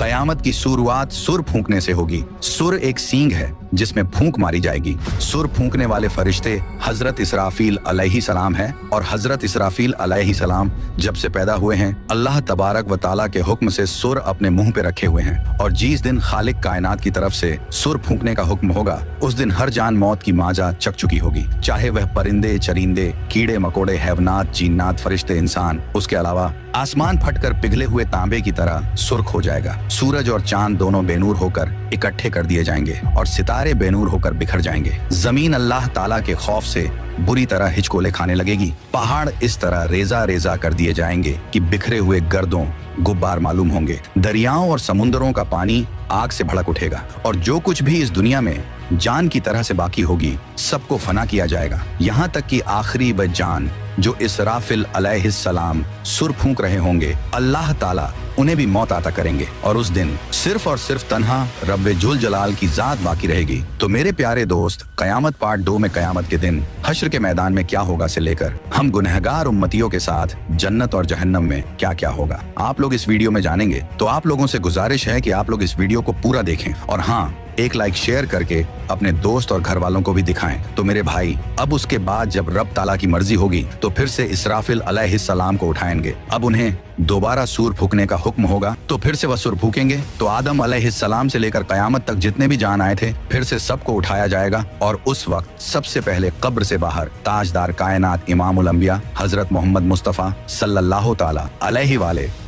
कयामत की शुरुआत सुर फूंकने से होगी। सुर एक सींग है जिसमें फूंक मारी जाएगी। सुर फूंकने वाले फरिश्ते हजरत इसराफील अलैहि सलाम है, और हजरत इसराफील अलैहि सलाम जब से पैदा हुए हैं अल्लाह तबारक व ताला के हुक्म से सुर अपने मुंह पे रखे हुए हैं। और जिस दिन खालिक कायनात की तरफ से सुर फूंकने का हुक्म होगा उस दिन हर जान मौत की माजा चक चुकी होगी, चाहे वह परिंदे, चरिंदे, कीड़े मकोड़े, हैवनात, जिन्नात, फरिश्ते, इंसान। उसके अलावा आसमान फटकर पिघले हुए तांबे की तरह सुर्ख हो जाएगा। सूरज और चांद दोनों बेनूर होकर इकट्ठे कर दिए जाएंगे और सितारे बेनूर होकर बिखर जाएंगे। जमीन अल्लाह ताला के खौफ से बुरी तरह हिचकोले खाने लगेगी। पहाड़ इस तरह रेजा रेजा कर दिए जाएंगे कि बिखरे हुए गर्दों गुब्बार मालूम होंगे। दरियाओं और समुद्रों का पानी आग से भड़क उठेगा, और जो कुछ भी इस दुनिया में जान की तरह से बाकी होगी सबको फना किया जाएगा, यहाँ तक कि आखिरी व जान जो इसराफिल अलैहिस्सलाम सुर फूंक रहे होंगे अल्लाह ताला उन्हें भी मौत आता करेंगे। और उस दिन सिर्फ और सिर्फ तन्हा रब्बे जुल जलाल की जात बाकी रहेगी। तो मेरे प्यारे दोस्त, कयामत पार्ट 2 में कयामत के दिन हश्र के मैदान में क्या होगा से लेकर हम गुनहगार उम्मतियों के साथ जन्नत और जहन्नम में क्या क्या होगा आप लोग इस वीडियो में जानेंगे। तो आप लोगों से गुजारिश है कि आप लोग इस वीडियो को पूरा देखें, और हाँ, एक लाइक शेयर करके अपने दोस्त और घर वालों को भी दिखाएं। तो मेरे भाई, अब उसके बाद जब रब ताला की मर्जी होगी तो फिर से इसराफिल अलैहिस्सलाम को उठाएंगे। अब उन्हें दोबारा सूर फूकने का हुक्म होगा तो फिर से वह सूर फूकेंगे। तो आदम अलैहिस्सलाम से लेकर कयामत तक जितने भी जान आए थे फिर से सबको उठाया जाएगा, और उस वक्त सबसे पहले कब्र से बाहर ताजदार कायनात इमामुल अंबिया हजरत मोहम्मद मुस्तफ़ा सल्लल्लाहु ताला अलैहि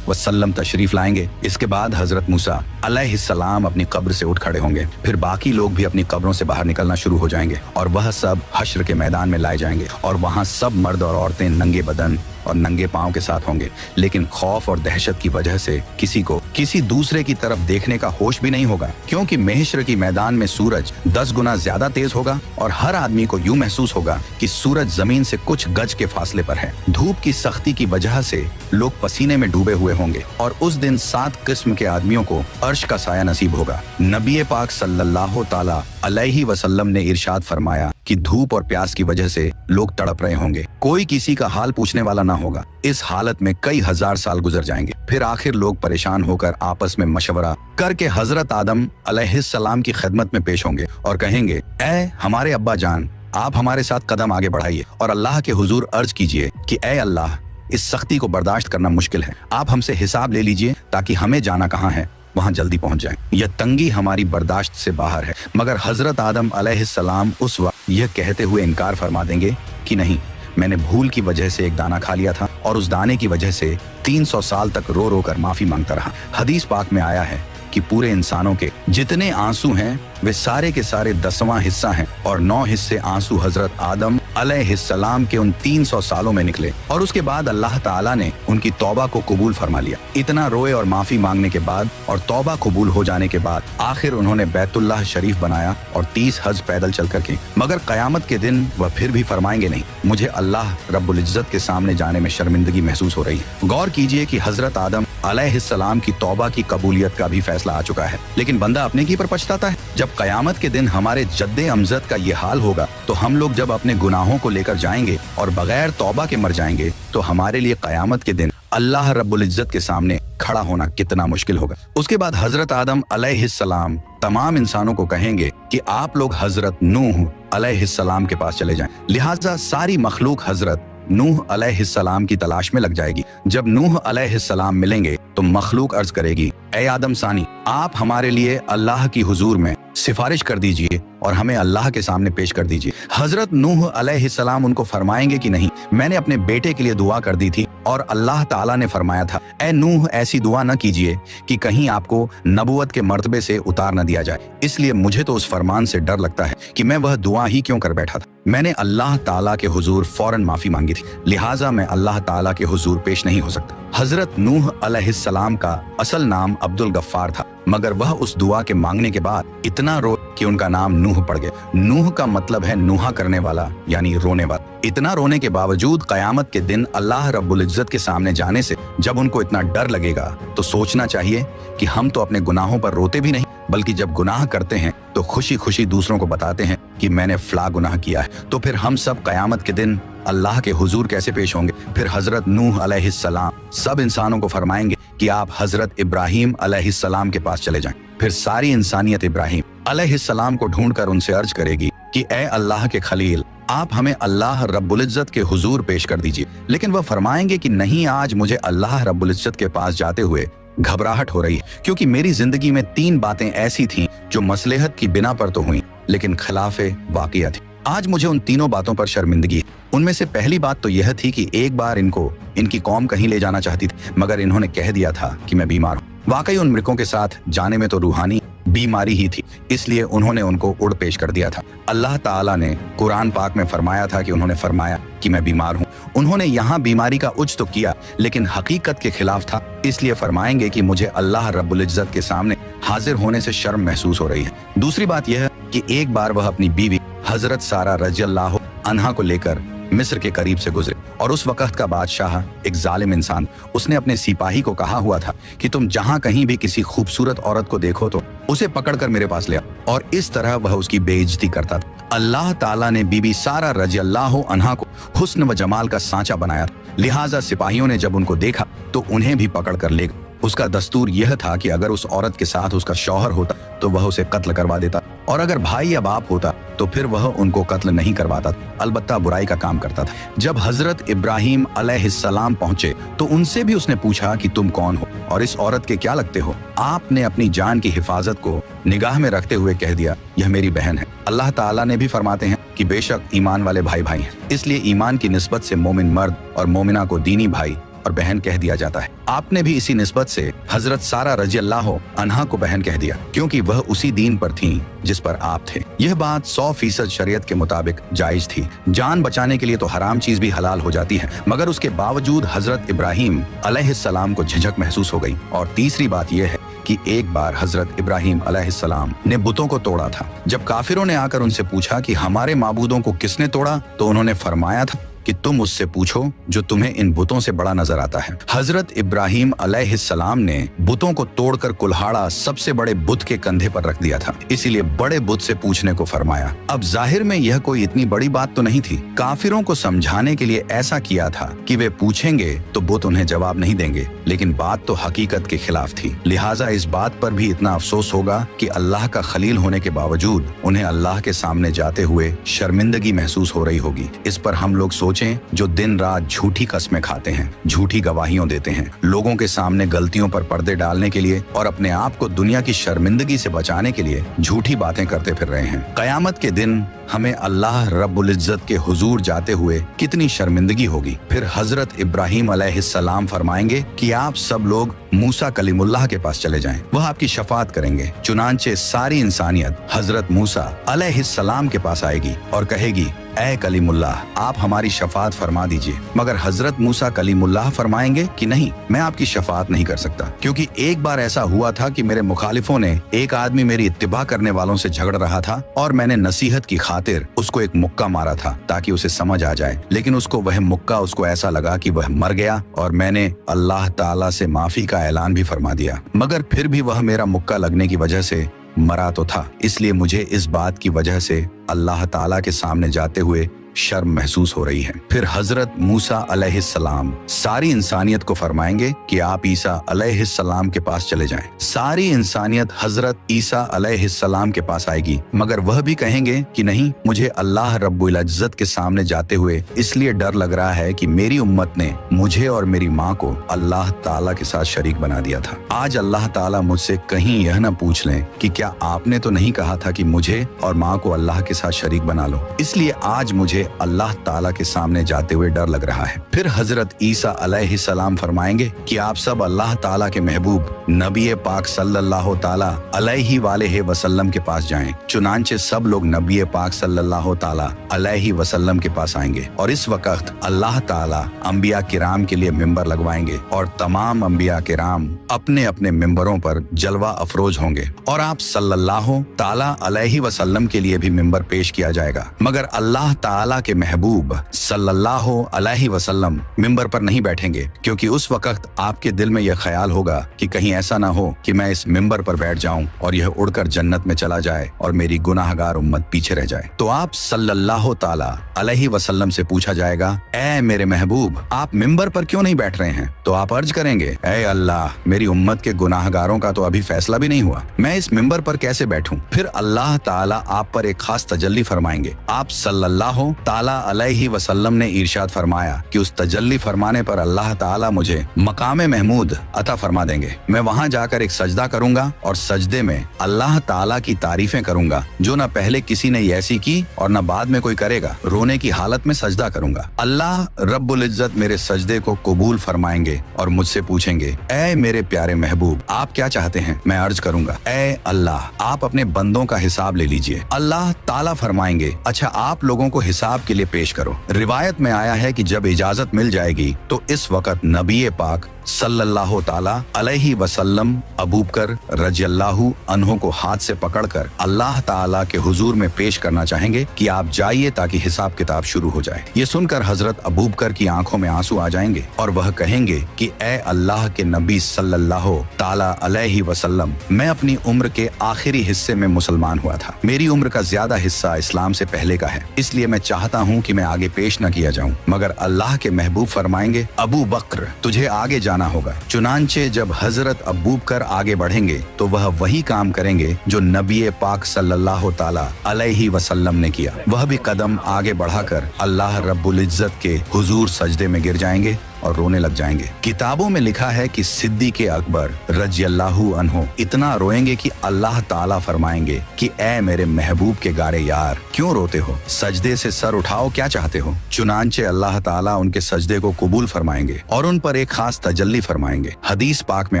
वसल्लम तशरीफ लाएंगे। इसके बाद हजरत मूसा अलैहिस्सलाम अपनी कब्र से उठ खड़े होंगे। फिर बाकी लोग भी अपनी कब्रों से बाहर निकलना शुरू हो जाएंगे, और वह सब हश्र के मैदान में लाए जाएंगे, और वहाँ सब मर्द और औरतें नंगे बदन और नंगे पांव के साथ होंगे। लेकिन खौफ और दहशत की वजह से किसी को किसी दूसरे की तरफ देखने का होश भी नहीं होगा, क्योंकि महशर की मैदान में सूरज 10 गुना ज्यादा तेज होगा, और हर आदमी को यूं महसूस होगा कि सूरज जमीन से कुछ गज के फासले पर है। धूप की सख्ती की वजह से लोग पसीने में डूबे हुए होंगे, और उस दिन 7 किस्म के आदमियों को अर्श का साया नसीब होगा। नबी पाक सल्लल्लाहु ताला अलैहि वसल्लम ने इरशाद फरमाया कि धूप और प्यास की वजह से लोग तड़प रहे होंगे, कोई किसी का हाल पूछने वाला ना होगा। इस हालत में कई हजार साल गुजर जाएंगे। फिर आखिर लोग परेशान होकर आपस में मशवरा करके हजरत आदम अलैहिस्सलाम की खिदमत में पेश होंगे और कहेंगे, ऐ हमारे अब्बा जान, आप हमारे साथ कदम आगे बढ़ाइए और अल्लाह के हुजूर अर्ज कीजिए कि ऐ अल्लाह, इस सख्ती को बर्दाश्त करना मुश्किल है, आप हमसे हिसाब ले लीजिए ताकि हमें जाना कहाँ है वहां जल्दी पहुंच जाएं। यह तंगी हमारी बर्दाश्त से बाहर है। मगर हजरत आदम अलैहिस्सलाम उस वक्त यह कहते हुए इनकार फरमा देंगे कि नहीं, मैंने भूल की वजह से एक दाना खा लिया था, और उस दाने की वजह से 300 साल तक रो रो कर माफी मांगता रहा। हदीस पाक में आया है कि पूरे इंसानों के जितने आंसू हैं वे सारे के सारे 10वां हिस्सा हैं, और 9 हिस्से आंसू हजरत आदम अलैहिस्सलाम के उन 300 सालों में निकले, और उसके बाद अल्लाह ताला ने उनकी तौबा को कबूल फरमा लिया। इतना रोए और माफी मांगने के बाद और तौबा कबूल हो जाने के बाद आखिर उन्होंने बैतुल्लाह शरीफ बनाया और 30 हज पैदल चल कर की। मगर कयामत के दिन वह फिर भी फरमाएंगे नहीं, मुझे अल्लाह रब्बुल इज्जत के सामने जाने में शर्मिंदगी महसूस हो रही है। गौर कीजिए कि हजरत आदम अलैहिस्सलाम की तौबा की कबूलियत का भी फैसला आ चुका है, लेकिन बंदा अपने की पर पछताता है। जब कयामत के दिन हमारे जद्दे अमजद का ये हाल होगा तो हम लोग जब अपने गुनाहों को लेकर जाएंगे और बगैर तौबा के मर जाएंगे तो हमारे लिए कयामत के दिन अल्लाह रब्बुल इज्जत के सामने खड़ा होना कितना मुश्किल होगा। उसके बाद हजरत आदम अलैहिस्सलाम तमाम इंसानों को कहेंगे कि आप लोग हजरत नूह अलैहिस्सलाम के पास चले जाएं। लिहाजा सारी मखलूक हजरत नूह अलैहिस्सलाम की तलाश में लग जाएगी। जब नूह अलैहिस्सलाम मिलेंगे तो मखलूक अर्ज करेगी, ऐ आदम सानी, आप हमारे लिए अल्लाह की हुजूर में सिफारिश कर दीजिए और हमें अल्लाह के सामने पेश कर दीजिए। हजरत नूह अलैहिस्सलाम उनको फरमाएंगे कि नहीं, मैंने अपने बेटे के लिए दुआ कर दी थी और अल्लाह ताला ने फरमाया था, ऐ नूह, ऐसी दुआ न कीजिए कि कहीं आपको नबुवत के मर्तबे से उतार न दिया जाए। इसलिए मुझे तो उस फरमान से डर लगता है कि मैं वह दुआ ही क्यों कर बैठा था। मैंने अल्लाह ताला के हुजूर फौरन माफी मांगी थी, लिहाजा मैं अल्लाह ताला के हुजूर पेश नहीं हो सकता। हजरत नूह अलैहिस्सलाम का असल नाम अब्दुल गफ्फार था, मगर वह उस दुआ के मांगने के बाद इतना रो कि उनका नाम नूह पड़ गया। नूह का मतलब है नूहा करने वाला, यानी रोने वाला। इतना रोने के बावजूद कयामत के दिन अल्लाह रब्बुल इज्जत के सामने जाने से जब उनको इतना डर लगेगा तो सोचना चाहिए कि हम तो अपने गुनाहों पर रोते भी नहीं, बल्कि जब गुनाह करते हैं तो खुशी खुशी दूसरों को बताते हैं कि मैंने फला गुनाह किया है। तो फिर हम सब कयामत के दिन अल्लाह के हुजूर कैसे पेश होंगे? फिर हजरत नूह अलैहिस्सलाम सब इंसानों को फरमाएंगे कि आप हजरत इब्राहिम अलैहिस्सलाम के पास चले जाएं। फिर सारी इंसानियत इब्राहिम अलैहिस्सलाम को ढूंढकर उनसे अर्ज करेगी कि ए अल्लाह के खलील, आप हमें अल्लाह रब्बुल इज्जत के हुजूर पेश कर दीजिए। लेकिन वह फरमाएंगे कि नहीं, आज मुझे अल्लाह रब्बुल इज्जत के पास जाते हुए घबराहट हो रही है, क्योंकि मेरी जिंदगी में 3 बातें ऐसी थीं जो मसलहत की बिना पर तो हुई लेकिन खिलाफे वाक़िया थी। आज मुझे उन तीनों बातों पर शर्मिंदगी है। उनमें से पहली बात तो यह थी कि एक बार इनको इनकी कौम कहीं ले जाना चाहती थी, मगर इन्होंने कह दिया था कि मैं बीमार हूँ। वाकई उन मृगों के साथ जाने में तो रूहानी बीमारी ही थी, इसलिए उन्होंने उनको उड़ पेश कर दिया था। अल्लाह ताला ने कुरान पाक में फरमाया था कि उन्होंने फरमाया कि मैं बीमार हूँ। उन्होंने यहाँ बीमारी का उच्च तो किया लेकिन हकीकत के खिलाफ था, इसलिए फरमाएंगे कि मुझे अल्लाह रब्बुल इज्जत के सामने हाजिर होने से शर्म महसूस हो रही है। दूसरी बात यह है कि एक बार वह अपनी बीवी हजरत सारा रज़ियल्लाहु अन्हा को लेकर मिस्र के करीब से गुजरे और उस वक्त का बादशाह एक जालिम इंसान, उसने अपने सिपाही को कहा हुआ था कि तुम जहां कहीं भी किसी खूबसूरत औरत को देखो तो उसे पकड़कर मेरे पास ले आओ, और इस तरह वह उसकी बेइज्जती करता था। अल्लाह ताला ने बीबी सारा रज़ियल्लाहु अन्हा को हुस्न व जमाल का सांचा बनाया, लिहाजा सिपाहियों ने जब उनको देखा तो उन्हें भी पकड़ कर ले गए। उसका दस्तूर यह था कि अगर उस औरत के साथ उसका शौहर होता तो वह उसे कत्ल करवा देता, और अगर भाई या बाप होता तो फिर वह उनको कत्ल नहीं करवाता, अलबत्ता बुराई का काम करता था। जब हजरत इब्राहिम अलैहिस्सलाम पहुंचे तो उनसे भी उसने पूछा कि तुम कौन हो और इस औरत के क्या लगते हो? आपने अपनी जान की हिफाजत को निगाह में रखते हुए कह दिया, यह मेरी बहन है। अल्लाह ताला ने भी फरमाते हैं कि बेशक ईमान वाले भाई भाई हैं, इसलिए ईमान की निस्बत से मोमिन मर्द और मोमिना को दीनी भाई और बहन कह दिया जाता है। आपने भी इसी निस्बत से हजरत सारा रज़ियल्लाहु अन्हा को बहन कह दिया, क्योंकि वह उसी दीन पर थीं जिस पर आप थे। यह बात 100% शरीयत के मुताबिक जायज थी। जान बचाने के लिए तो हराम चीज भी हलाल हो जाती है, मगर उसके बावजूद हजरत इब्राहिम अलैहिस्सलाम को झिझक महसूस हो गई। और तीसरी बात यह है कि एक बार हजरत इब्राहिम अलैहिस्सलाम ने बुतों को तोड़ा था। जब काफिरों ने आकर उनसे पूछा कि हमारे माबूदों को किसने तोड़ा, तो उन्होंने फरमाया था कि तुम उससे पूछो जो तुम्हें इन बुतों से बड़ा नजर आता है। हजरत इब्राहिम अलैहिस्सलाम ने बुतों को तोड़कर कुल्हाड़ा सबसे बड़े बुत के कंधे पर रख दिया था, इसीलिए बड़े बुत से पूछने को फरमाया। अब जाहिर में यह कोई इतनी बड़ी बात तो नहीं थी। काफिरों को समझाने के लिए ऐसा किया था कि वे पूछेंगे तो बुत उन्हें जवाब नहीं देंगे, लेकिन बात तो हकीकत के खिलाफ थी। लिहाजा इस बात पर भी इतना अफसोस होगा कि अल्लाह का खलील होने के बावजूद उन्हें अल्लाह के सामने जाते हुए शर्मिंदगी महसूस हो रही होगी। इस पर हम लोग जो दिन रात झूठी कस्में खाते हैं, झूठी गवाहियों देते हैं, लोगों के सामने गलतियों पर पर्दे डालने के लिए और अपने आप को दुनिया की शर्मिंदगी से बचाने के लिए झूठी बातें करते फिर रहे हैं। कयामत के दिन हमें अल्लाह रब्बुल इज्जत के हुजूर जाते हुए कितनी शर्मिंदगी होगी। फिर हजरत इब्राहिम अलैहिस्सलाम फरमाएंगे कि आप सब लोग मूसा कलीमुल्लाह के पास चले जाएं, वह आपकी शफाअत करेंगे। चुनांचे सारी इंसानियत हजरत मूसा अलैहिस्सलाम के पास आएगी और कहेगी, ऐ कलीमुल्लाह, आप हमारी शफाअत फरमा दीजिए। मगर हजरत मूसा कलीमुल्लाह फरमाएंगे कि नहीं, मैं आपकी शफाअत नहीं कर सकता, क्योंकि एक बार ऐसा हुआ था कि मेरे मुखालिफों ने एक आदमी मेरी इत्तिबा करने वालों से झगड़ रहा था और मैंने नसीहत की खातिर उसको एक मुक्का मारा था ताकि उसे समझ आ जाए, लेकिन वह मुक्का उसको ऐसा लगा कि वह मर गया और मैंने अल्लाह ताला से माफी का ऐलान भी फरमा दिया, मगर फिर भी वह मेरा मुक्का लगने की वजह से मरा तो था। इसलिए मुझे इस बात की वजह से अल्लाह ताला के सामने जाते हुए शर्म महसूस हो रही है। फिर हजरत मूसा अलैहिस्सलाम सारी इंसानियत को फरमाएंगे कि आप ईसा अलैहिस्सलाम के पास चले जाएं। सारी इंसानियत हजरत ईसा अलैहिस्सलाम के पास आएगी, मगर वह भी कहेंगे कि नहीं, मुझे अल्लाह रब्बुल इज्जत के सामने जाते हुए इसलिए डर लग रहा है कि मेरी उम्मत ने मुझे और मेरी माँ को अल्लाह ताला के साथ शरीक बना दिया था। आज अल्लाह ताला मुझसे कहीं यह न पूछ लें कि क्या आपने तो नहीं कहा था कि मुझे और माँ को अल्लाह के साथ शरीक बना लो। इसलिए आज मुझे अल्लाह ताला के सामने जाते हुए डर लग रहा है। फिर हजरत ईसा अलैहिस्सलाम फरमाएंगे कि आप सब अल्लाह ताला के महबूब नबी पाक सल्लल्लाहु ताला अलैहि वालेहि वसल्लम के पास जाएं। चुनांचे सब लोग नबी पाक सल्लल्लाहु ताला अलैहि वसल्लम के पास आएंगे और इस वक्त अल्लाह ताला अंबिया किराम के लिए मिंबर लगवाएंगे और तमाम अंबिया किराम अपने अपने मिंबरों पर जलवा अफरोज होंगे और आप सल्लल्लाहु ताला अलैहि वसल्लम के लिए भी मिंबर पेश किया जाएगा, मगर अल्लाह ताला ताला के महबूब सल्लल्लाहु अलैहि वसल्लम मिंबर पर नहीं बैठेंगे, क्योंकि उस वक्त आपके दिल में यह ख्याल होगा कि कहीं ऐसा ना हो कि मैं इस मिंबर पर बैठ जाऊं और यह उड़कर जन्नत में चला जाए और मेरी गुनाहगार उम्मत पीछे रह जाए। तो आप सल्लल्लाहु ताला अलैहि वसल्लम से पूछा जाएगा, ऐ मेरे महबूब, आप मिंबर पर क्यों नहीं बैठ रहे हैं? तो आप अर्ज करेंगे, ऐ अल्लाह, मेरी उम्मत के गुनाहगारों का तो अभी फैसला भी नहीं हुआ, मैं इस मिंबर पर कैसे बैठूं? फिर अल्लाह ताला आप पर एक खास तजल्ली फरमाएंगे। आप सल्लल्लाहु ताला अलैहि वसल्लम ने इरशाद फरमाया कि उस तजल्ली फरमाने पर अल्लाह ताला मुझे मकाम महमूद अता फरमा देंगे। मैं वहां जाकर एक सजदा करूंगा और सजदे में अल्लाह ताला की तारीफें करूंगा जो न पहले किसी ने ऐसी की और न बाद में कोई करेगा। रोने की हालत में सजदा करूंगा। अल्लाह रब्बुल इज्जत मेरे सजदे को कबूल फरमाएंगे और मुझसे पूछेंगे, ऐ मेरे प्यारे महबूब, आप क्या चाहते हैं? मैं अर्ज करूंगा, ऐ अल्लाह, आप अपने बंदों का हिसाब ले लीजिए। अल्लाह ताला फरमाएंगे, अच्छा आप लोगों को हिसाब के लिए पेश करो। रिवायत में आया है कि जब इजाजत मिल जाएगी तो इस वक्त नबी पाक सल्लल्लाहु ताला अलैहि वसल्लम अबू बकर रज़ियल्लाहु अन्हु को हाथ से पकड़कर अल्लाह ताला के हुजूर में पेश करना चाहेंगे कि आप जाइए ताकि हिसाब किताब शुरू हो जाए। ये सुनकर हजरत अबू बकर की आंखों में आंसू आ जाएंगे और वह कहेंगे कि ए अल्लाह के नबी सल्लल्लाहु ताला अलैहि वसल्लम, मैं अपनी उम्र के आखिरी हिस्से में मुसलमान हुआ था। मेरी उम्र का ज्यादा हिस्सा इस्लाम से पहले का है, इसलिए मैं चाहता हूँ कि मैं आगे पेश न किया जाऊँ। मगर अल्लाह के महबूब फरमाएंगे, अबू बकर, तुझे आगे जाना होगा। चुनांचे जब हजरत अबू बकर आगे बढ़ेंगे तो वह वही काम करेंगे जो नबी पाक सल्लल्लाहु ताला अलैहि वसल्लम ने किया। वह भी कदम आगे बढ़ाकर अल्लाह रब्बुल इज्जत के हुजूर सजदे में गिर जाएंगे और रोने लग जाएंगे। किताबों में लिखा है कि सिद्दीक़ अकबर रज़ियल्लाहु अन्हु इतना रोएंगे कि अल्लाह ताला फरमाएंगे कि ऐ मेरे महबूब के गारे यार, क्यों रोते हो? सजदे से सर उठाओ, क्या चाहते हो? चुनांचे अल्लाह ताला उनके सजदे को कबूल फरमाएंगे और उन पर एक खास तजल्ली फरमाएंगे। हदीस पाक में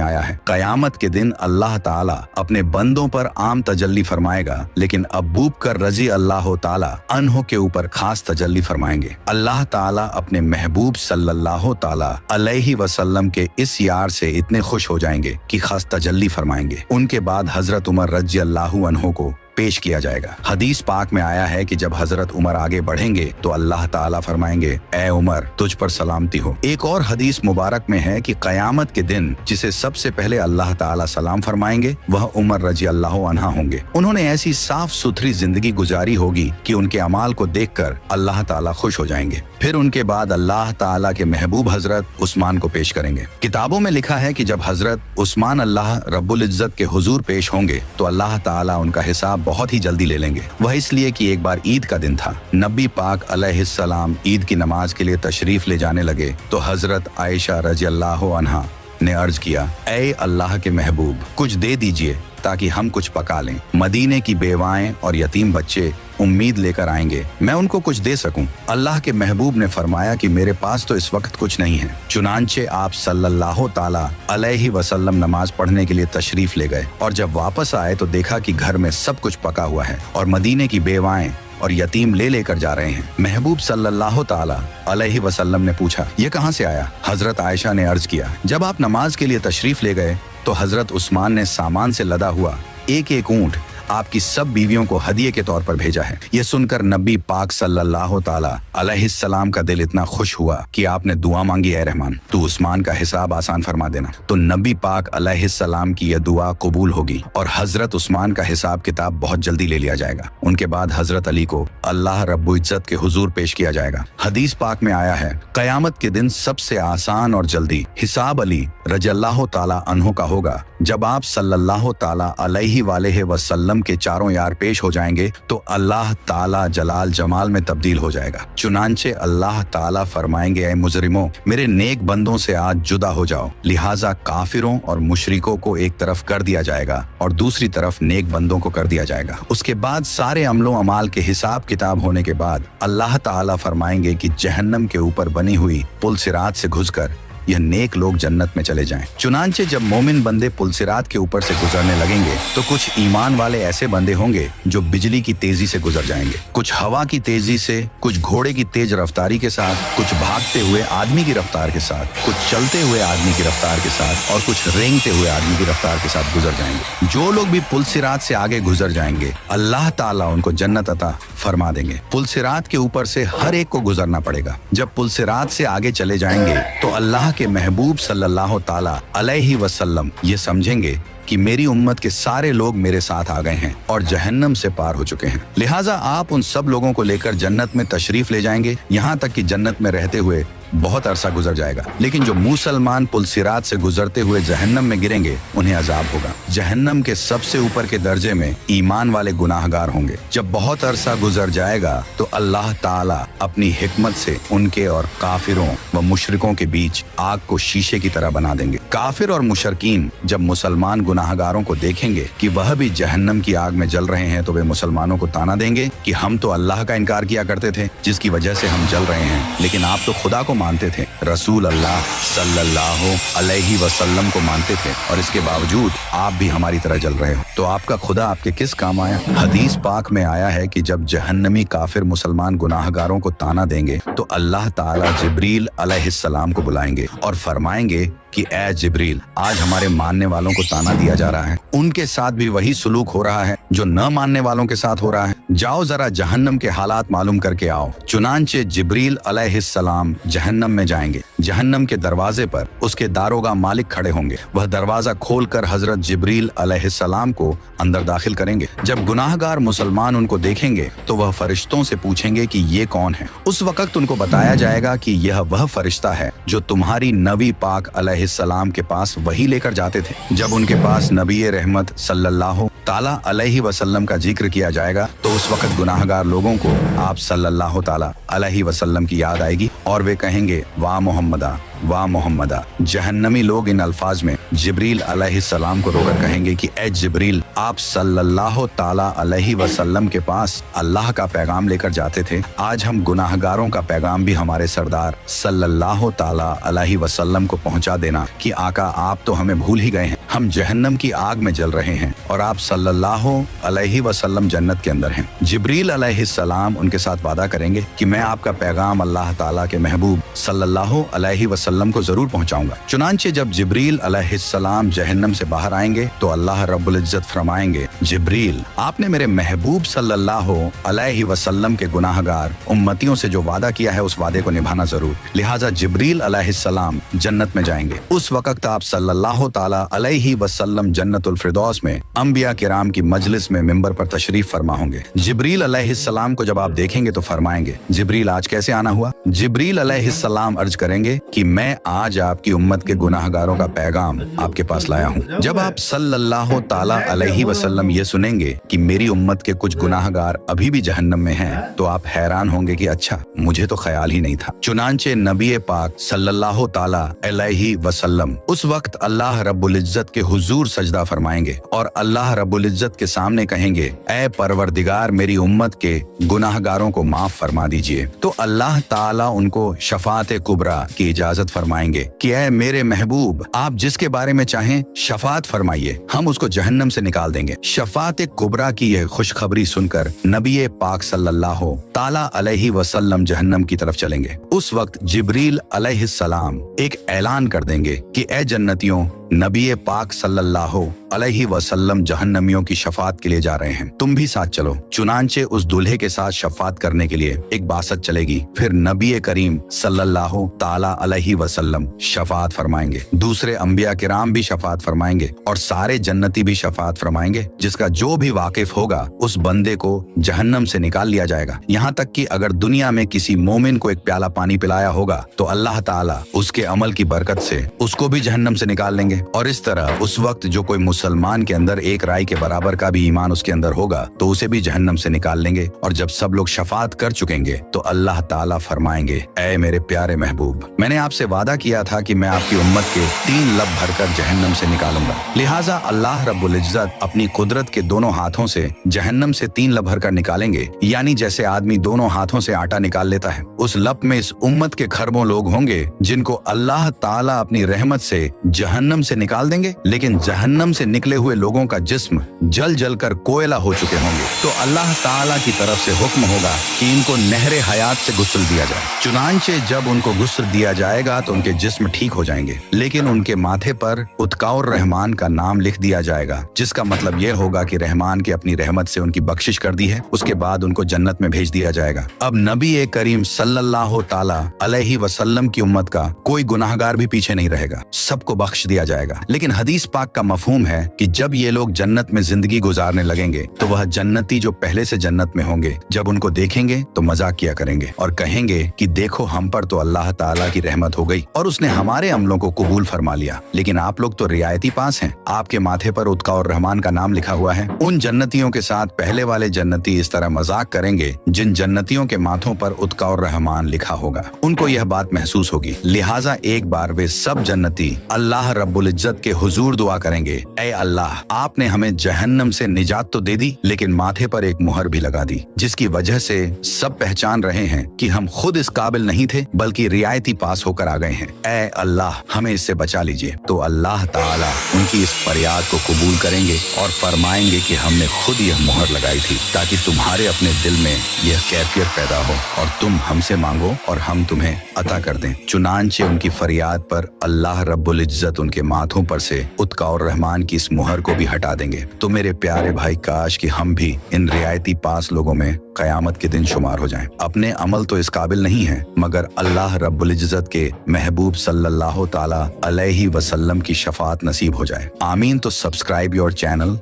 आया है, कयामत के दिन अल्लाह ताला अपने बंदों पर आम तजल्ली फरमाएगा, लेकिन अबू बकर रज़ी अल्लाह ताला अन्हु के ऊपर खास तजल्ली फरमाएंगे। अल्लाह ताला अपने महबूब सल्लल्लाहु अलैहि वसल्लम के इस यार से इतने खुश हो जाएंगे कि खास तजल्ली फरमाएंगे। उनके बाद हजरत उमर रज़ियल्लाहु अन्हु को पेश किया जाएगा। हदीस पाक में आया है कि जब हजरत उमर आगे बढ़ेंगे तो अल्लाह ताला फरमाएंगे, ऐ उमर, तुझ पर सलामती हो। एक और हदीस मुबारक में है कि कयामत के दिन जिसे सबसे पहले अल्लाह ताला सलाम फरमाएंगे वह उमर रज़ियल्लाहु अन्हा होंगे। उन्होंने ऐसी साफ सुथरी जिंदगी गुजारी होगी कि उनके अमाल को देखकर अल्लाह ताला खुश हो जाएंगे। फिर उनके बाद अल्लाह ताला के महबूब हजरत उस्मान को पेश करेंगे। किताबों में लिखा है कि जब हजरत उस्मान अल्लाह रब्बुल इज्जत के हुजूर पेश होंगे तो अल्लाह ताला उनका हिसाब बहुत ही जल्दी ले लेंगे। वह इसलिए कि एक बार ईद का दिन था। नबी पाक अलैहिस्सलाम ईद की नमाज के लिए तशरीफ ले जाने लगे तो हजरत आयशा रज़ियल्लाहु अन्हा ने अर्ज किया, ऐ अल्लाह के महबूब, कुछ दे दीजिए ताकि हम कुछ पका लें। मदीने की बेवाएं और यतीम बच्चे उम्मीद लेकर आएंगे, मैं उनको कुछ दे सकूं। अल्लाह के महबूब ने फरमाया कि मेरे पास तो इस वक्त कुछ नहीं है। चुनांचे आप सल्लल्लाहु ताला अलैहि वसल्लम नमाज पढ़ने के लिए तशरीफ ले गए और जब वापस आए तो देखा कि घर में सब कुछ पका हुआ है और मदीने की बेवाएं और यतीम लेकर जा रहे हैं। महबूब सल्लल्लाहु ताला अलैहि वसल्लम ने पूछा, ये कहां से आया? हजरत आयशा ने अर्ज किया, जब आप नमाज के लिए तशरीफ ले गए तो हजरत उस्मान ने सामान से लदा हुआ एक एक ऊंट आपकी सब बीवियों को हदिये के तौर पर भेजा है। ये सुनकर नबी पाक सल्लल्लाहु ताला अलैहिस्सलाम का दिल इतना खुश हुआ कि आपने दुआ मांगी, ऐ रहमान, तू उस्मान का हिसाब आसान फरमा देना। तो नबी पाक अलैहिस्सलाम की यह दुआ कबूल होगी और हजरत उस्मान का हिसाब किताब बहुत जल्दी ले लिया जाएगा। उनके बाद हजरत अली को अल्लाह रब्बुल इज्जत के हुजूर पेश किया जाएगा। हदीस पाक में आया है, कयामत के दिन सबसे आसान और जल्दी हिसाब अली रज़ियल्लाहु ताला अन्हु का होगा। जब आप सल्लल्लाहु ताला अलैहि वालेहि वसल्लम के चारों यार पेश हो जाएंगे तो अल्लाह ताला जलाल जमाल में तब्दील हो जाएगा। चुनांचे अल्लाह ताला फरमाएंगे, ऐ मुजरिमों, मेरे नेक बंदों से आज जुदा हो जाओ। लिहाजा काफिरों और मुशरिकों को एक तरफ कर दिया जाएगा और दूसरी तरफ नेक बंदों को कर दिया जाएगा। उसके बाद सारे अमलों अमाल के हिसाब किताब होने के बाद अल्लाह ताला फरमाएंगे कि जहन्नम के ऊपर बनी हुई पुल सिरात से घुसकर यह नेक लोग जन्नत में चले जाएं। चुनांचे जब मोमिन बंदे पुलसिरात के ऊपर से गुजरने लगेंगे तो कुछ ईमान वाले ऐसे बंदे होंगे जो बिजली की तेजी से गुजर जाएंगे, कुछ हवा की तेजी से, कुछ घोड़े की तेज रफ्तारी के साथ, कुछ भागते हुए आदमी की रफ्तार के साथ, कुछ चलते हुए आदमी की रफ्तार के साथ और कुछ रेंगते हुए आदमी की रफ्तार के साथ गुजर जाएंगे। जो लोग भी पुलसिरात से आगे गुजर जाएंगे अल्लाह ताला उनको जन्नत अता फरमा देंगे। पुलसिरात के ऊपर से हर एक को गुजरना पड़ेगा। जब पुलसिरात से आगे चले जाएंगे तो अल्लाह के महबूब सल्लल्लाहु ताला अलैहि वसल्लम ये समझेंगे कि मेरी उम्मत के सारे लोग मेरे साथ आ गए हैं और जहन्नम से पार हो चुके हैं, लिहाजा आप उन सब लोगों को लेकर जन्नत में तशरीफ ले जाएंगे, यहाँ तक कि जन्नत में रहते हुए बहुत अरसा गुजर जाएगा। लेकिन जो मुसलमान पुलसिरात से गुजरते हुए जहन्नम में गिरेंगे उन्हें अजाब होगा। जहन्नम के सबसे ऊपर के दर्जे में ईमान वाले गुनाहगार होंगे। जब बहुत अरसा गुजर जाएगा तो अल्लाह ताला अपनी हिकमत से उनके और काफिरों व मुशरिकों के बीच आग को शीशे की तरह बना देंगे। काफिर और मुशरकीन जब मुसलमान गुनाहगारों को देखेंगे कि वह भी जहन्नम की आग में जल रहे हैं तो वे मुसलमानों को ताना देंगे कि हम तो अल्लाह का इनकार किया करते थे जिसकी वजह से हम जल रहे हैं, लेकिन आप तो खुदा को मानते थे, रसूल अल्लाह सल्लल्लाहु अलैहि वसल्लम को मानते थे और इसके बावजूद आप भी हमारी तरह जल रहे हो, तो आपका खुदा आपके किस काम आया। हदीस पाक में आया है कि जब जहन्नमी काफिर मुसलमान गुनाहगारों को ताना देंगे तो अल्लाह ताला जिब्रील अलैहिस्सलाम को बुलाएंगे और फरमाएंगे कि ए जिब्रील, आज हमारे मानने वालों को ताना दिया जा रहा है, उनके साथ भी वही सुलूक हो रहा है जो न मानने वालों के साथ हो रहा है, जाओ जरा जहन्नम के हालात मालूम करके आओ। चुनांचे जिब्रील अलैहिस्सलाम जहन्नम में जाएंगे। जहन्नम के दरवाजे पर उसके दारोगा मालिक खड़े होंगे। वह दरवाजा खोलकर हजरत जिब्रील अलैहिस्सलाम को अंदर दाखिल करेंगे। जब गुनाहगार मुसलमान उनको देखेंगे तो वह फरिश्तों से पूछेंगे कि ये कौन है। उस वक्त उनको बताया जाएगा कि यह वह फरिश्ता है जो तुम्हारी नबी पाक अलैहिस्सलाम के पास वही लेकर जाते थे। जब उनके पास नबी रहमत सल्लल्लाहु ताला अलैहि वसल्लम का जिक्र किया जाएगा तो उस वक्त गुनाहगार लोगों को आप सल्लल्लाहु ताला अलैहि वसल्लम की याद आएगी और वे कहेंगे वाह मोहम्मदा, वाह मोहम्मदा। जहन्नमी लोग इन अल्फाज में जिब्रील अलैहिस्सलाम को रोकर कहेंगे कि ए जिब्रील, आप सल्लल्लाहु ताला अलैहि वसल्लम के पास अल्लाह का पैगाम लेकर जाते थे, आज हम गुनाहगारों का पैगाम भी हमारे सरदार सल्लल्लाहु ताला अलैहि वसल्लम को पहुंचा देना कि आका आप तो हमें भूल ही गए हैं, हम जहन्नम की आग में जल रहे हैं और आप सल्लल्लाहु अलैहि वसल्लम जन्नत के अंदर हैं। जिब्रील अलैहिस्सलाम उनके साथ वादा करेंगे कि मैं आपका पैगाम अल्लाह ताला के महबूब सल्लल्लाहु अलैहि वसल्लम को जरूर पहुंचाऊंगा। चुनांचे जब जिब्रील अलैहिस्सलाम जहन्नम से बाहर आएंगे तो अल्लाह रब्बुल इज्जत फरमाएंगे, जिब्रील, आपने मेरे महबूब सल्लल्लाहु अलैहि वसल्लम के गुनाहगार उम्मतियों से जो वादा किया है उस वादे को निभाना जरूर। लिहाजा जिब्रील अलैहिस्सलाम जन्नत में जाएंगे। उस वक्त आप सल्लल्लाहु ताला अलैहि वसल्लम जन्नतुल फिरदौस में अंबिया किराम की मजलिस में मिंबर पर तशरीफ फरमा होंगे। जिब्रील अलैहिस्सलाम को जब आप देखेंगे तो फरमाएंगे, जिब्रील आज कैसे आना हुआ। जिब्रील अलैहिस्सलाम अर्ज करेंगे कि मैं आज आपकी उम्मत के गुनाहगारों का पैगाम आपके पास लाया हूँ। जब आप सल्लल्लाहु ताला अलैहि वसल्लम ये सुनेंगे कि मेरी उम्मत के कुछ गुनाहगार अभी भी जहन्नम में हैं, तो आप हैरान होंगे कि अच्छा, मुझे तो ख्याल ही नहीं था। चुनांचे नबी पाक सल्लल्लाहु ताला अलैहि वसल्लम उस वक्त अल्लाह रब्बुल इज्जत के हुजूर सजदा फरमाएंगे और अल्लाह रब्बुल इज्जत के सामने कहेंगे, ए परवरदिगार, मेरी उम्मत के गुनाहगारों को माफ फरमा दीजिए। तो अल्लाह ताला उनको शफात कुबरा की इजाजत फरमाएंगे कि ए मेरे महबूब, आप जिसके बारे में चाहें शफात फरमाइए, हम उसको जहन्नम से निकाल देंगे। शफात कुबरा की यह खुशखबरी सुनकर नबी पाक सल्लल्लाहु ताला अलैहि वसल्लम जहन्नम की तरफ चलेंगे। उस वक्त जिब्रील अलैहिस्सलाम एक ऐलान कर देंगे कि ए जन्नतियों, नबी पाक सल्लल्लाहु अलैहि वसल्लम जहन्नमियों की शफात के लिए जा रहे हैं, तुम भी साथ चलो। चुनांचे उस दूल्हे के साथ शफात करने के लिए एक बासत चलेगी। फिर नबी करीम सल्लल्लाहु ताला अलैहि वसल्लम शफात फरमाएंगे, दूसरे अंबिया किराम भी शफात फरमाएंगे और सारे जन्नती भी शफात फरमाएंगे। जिसका जो भी वाकिफ होगा उस बंदे को जहन्नम से निकाल लिया जाएगा। यहाँ तक कि अगर दुनिया में किसी मोमिन को एक प्याला पानी पिलाया होगा तो अल्लाह ताला उसके अमल की बरकत से उसको भी जहन्नम से निकाल लेंगे। और इस तरह उस वक्त जो कोई मुसलमान के अंदर एक राई के बराबर का भी ईमान उसके अंदर होगा तो उसे भी जहन्नम से निकाल लेंगे। और जब सब लोग शफात कर चुकेंगे तो अल्लाह ताला फरमाएंगे, ऐ मेरे प्यारे महबूब, मैंने आपसे वादा किया था कि मैं आपकी उम्मत के 3 लब भरकर जहन्नम से निकालूंगा। लिहाजा अल्लाह रब्बुल इज्जत अपनी कुदरत के दोनों हाथों से जहन्नम से 3 लब भरकर निकालेंगे। यानी जैसे आदमी दोनों हाथों से आटा निकाल लेता है, उस लब में इस उम्मत के खरबों लोग होंगे जिनको अल्लाह ताला अपनी रहमत से जहन्नम से निकाल देंगे, लेकिन जहन्नम से निकले हुए लोगों का जिस्म जल जल कर कोयला हो चुके होंगे। तो अल्लाह ताला की तरफ से हुक्म होगा कि इनको नहरे हयात से गुस्ल दिया जाए। चुनांचे जब उनको गुस्ल दिया जाएगा तो उनके जिस्म ठीक हो जाएंगे, लेकिन उनके माथे पर उत्काउर रहमान का नाम लिख दिया जाएगा, जिसका मतलब यह होगा कि रहमान की अपनी रहमत से उनकी बख्शिश कर दी है। उसके बाद उनको जन्नत में भेज दिया जाएगा। अब नबी करीम सल्लल्लाहु ताला अलैहि वसल्लम की उम्मत का कोई गुनाहगार भी पीछे नहीं रहेगा, सबको बख्श दिया जाएगा। लेकिन हदीस पाक का मफहूम है कि जब ये लोग जन्नत में जिंदगी गुजारने लगेंगे तो वह जन्नती जो पहले से जन्नत में होंगे, जब उनको देखेंगे तो मजाक किया करेंगे और कहेंगे कि देखो हम पर तो अल्लाह ताला की रहमत हो गई और उसने हमारे अमलों को कबूल फरमा लिया, लेकिन आप लोग तो रियायती पास हैं, आपके माथे पर उत्का और रहमान का नाम लिखा हुआ है। उन जन्नतियों के साथ पहले वाले जन्नती इस तरह मजाक करेंगे जिन जन्नतियों के माथों पर उत्का और रहमान लिखा होगा। उनको यह बात महसूस होगी, लिहाजा एक बार वे सब जन्नती अल्लाह रब्बुल इज्जत के हुजूर दुआ करेंगे, ऐ अल्लाह आपने हमें जहन्नम से निजात तो दे दी, लेकिन माथे पर एक मुहर भी लगा दी, जिसकी वजह से सब पहचान रहे हैं कि हम खुद इस काबिल नहीं थे बल्कि रियायती पास होकर आ गए हैं। ऐ अल्लाह हमें इससे बचा लीजिए। तो अल्लाह ताला उनकी इस फरियाद को कबूल करेंगे और फरमाएंगे कि हमने खुद यह मुहर लगाई थी ताकि तुम्हारे अपने दिल में यह कैफियत पैदा हो और तुम हमसे मांगो और हम तुम्हें अता कर दें। चुनांचे उनकी फरियाद पर अल्लाह रब्बुल इज्जत उनके माथों पर से उत्का और रहमान की इस मुहर को भी हटा देंगे। तो मेरे प्यारे भाई, काश कि हम भी इन रियायती पास लोगों में कयामत के दिन शुमार हो जाएं। अपने अमल तो इस काबिल नहीं है, मगर अल्लाह रब्बुल इज्जत के महबूब सल्लल्लाहु ताला अलैहि वसल्लम की शफाअत नसीब हो जाए। आमीन। तो सब्सक्राइब योर चैनल